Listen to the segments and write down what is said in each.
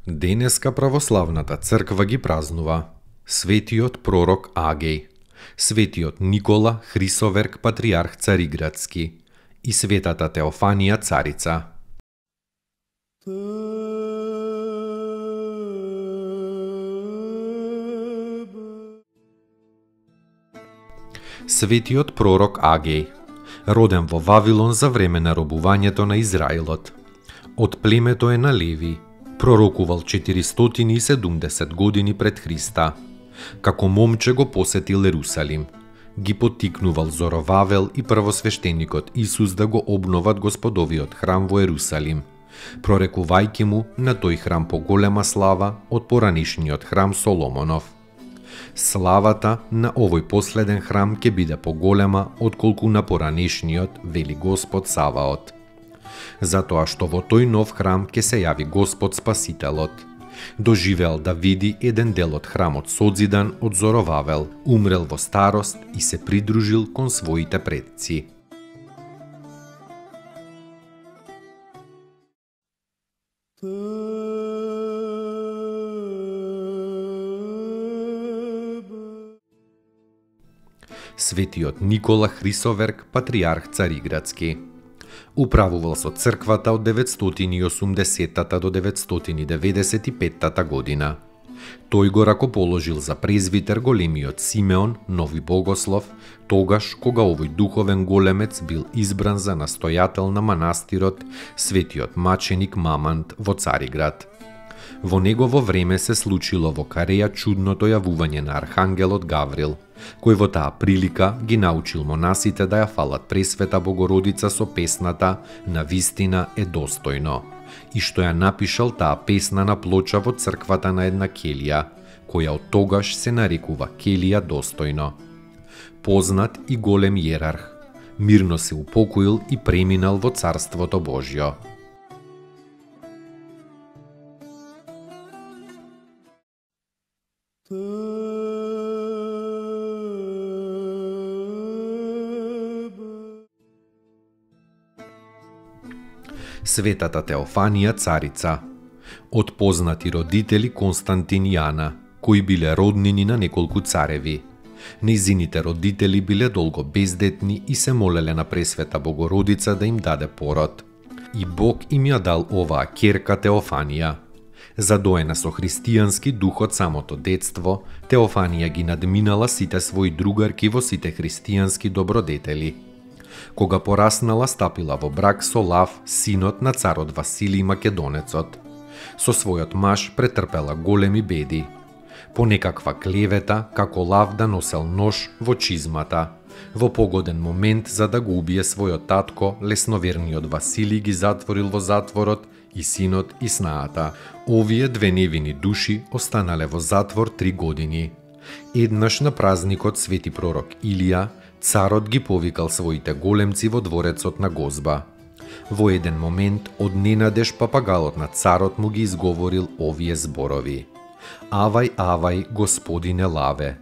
Денеска православната црква ги празнува светиот пророк Агеј, светиот Никола Хрисоверк патриарх Цариградски и светата Теофанија царица. Светиот пророк Агеј, роден во Вавилон за време на робувањето на Израилот. Од племето е на Леви, пророкувал 470 години пред Христа. Како момче го посетил Ерусалим. Ги поттикнувал Зоровавел и првосвештеникот Исус да го обноват Господовиот храм во Ерусалим, прорекувајќи му на тој храм поголема слава од поранишниот храм Соломонов. Славата на овој последен храм ќе биде поголема отколку на поранишниот, вели Господ Саваот. Затоа што во тој нов храм ќе се јави Господ Спасителот. Доживеал да види еден дел од храмот созидан од Зоровавел, умрел во старост и се придружил кон своите предци. Светиот Никола Хрисоверк патриарх Цариградски. Управувал со црквата од 980 до 995 година. Тој го ракоположил за презвитер големиот Симеон, нови богослов, тогаш кога овој духовен големец бил избран за настојател на манастирот светиот маченик Мамант во Цариград. Во негово време се случило во Кареја чудното јавување на архангелот Гаврил, кој во таа прилика ги научил монасите да ја фалат Пресвета Богородица со песната "На вистина е достојно", и што ја напишал таа песна на плоча во црквата на една келија, која од тогаш се нарекува Келија достојно. Познат и голем јерарх, мирно се упокоил и преминал во Царството Божјо. Светата Теофанија царица. Од познати родители Константин и Ана, кои биле роднини на неколку цареви. Нејзините родители биле долго бездетни и се молеле на Пресвета Богородица да им даде пород. И Бог им ја дал оваа ќерка Теофанија. Задоена со христијански дух од самото детство, Теофанија ги надминала сите своји другарки во сите христијански добродетели. Кога пораснала, стапила во брак со Лав, синот на царот Василий Македонецот. Со својот маж претрпела големи беди. По некаква клевета, како Лав да носел нож во чизмата. Во погоден момент, за да го убие својот татко, лесноверниот Василий ги затворил во затворот и синот и снаата. Овие две невини души останале во затвор 3 години. Еднаш на празникот Свети пророк Илија, царот ги повикал своите големци во дворецот на Гозба. Во еден момент, од ненадеж папагалот на царот му ги изговорил овие зборови: "Авај, авај, господине Лаве",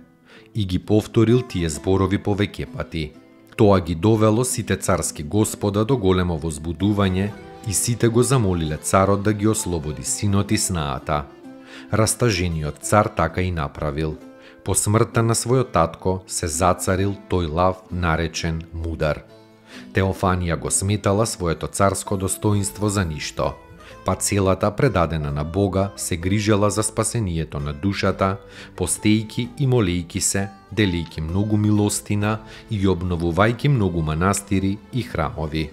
и ги повторил тие зборови повеќе пати. Тоа ги довело сите царски господа до големо возбудување и сите го замолиле царот да ги ослободи синот и снаата. Растажениот цар така и направил. По смртта на својот татко се зацарил тој Лав наречен Мудар. Теофанија го сметала своето царско достоинство за ништо, па целата предадена на Бога се грижела за спасението на душата, постејки и молејки се, делејки многу милостина и обновувајки многу манастири и храмови.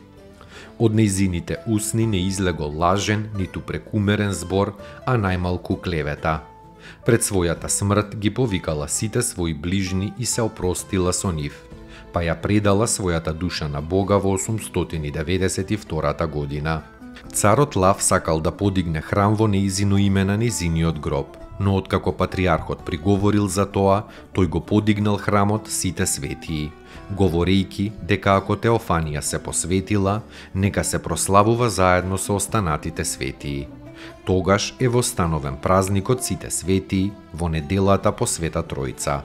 Од нејзините усни не излего лажен, ниту прекумерен збор, а најмалку клевета. Пред својата смрт ги повикала сите своји ближни и се опростила со нив. па ја предала својата душа на Бога во 892 година. Царот Лав сакал да подигне храм во нејзино име на нејзиниот гроб, но откако патриархот приговорил за тоа, тој го подигнал храмот Сите светии, говорејќи дека ако Теофанија се посветила, нека се прославува заедно со останатите светии. Тогаш е востановен празникот Сите светии во неделата по Света Тројца.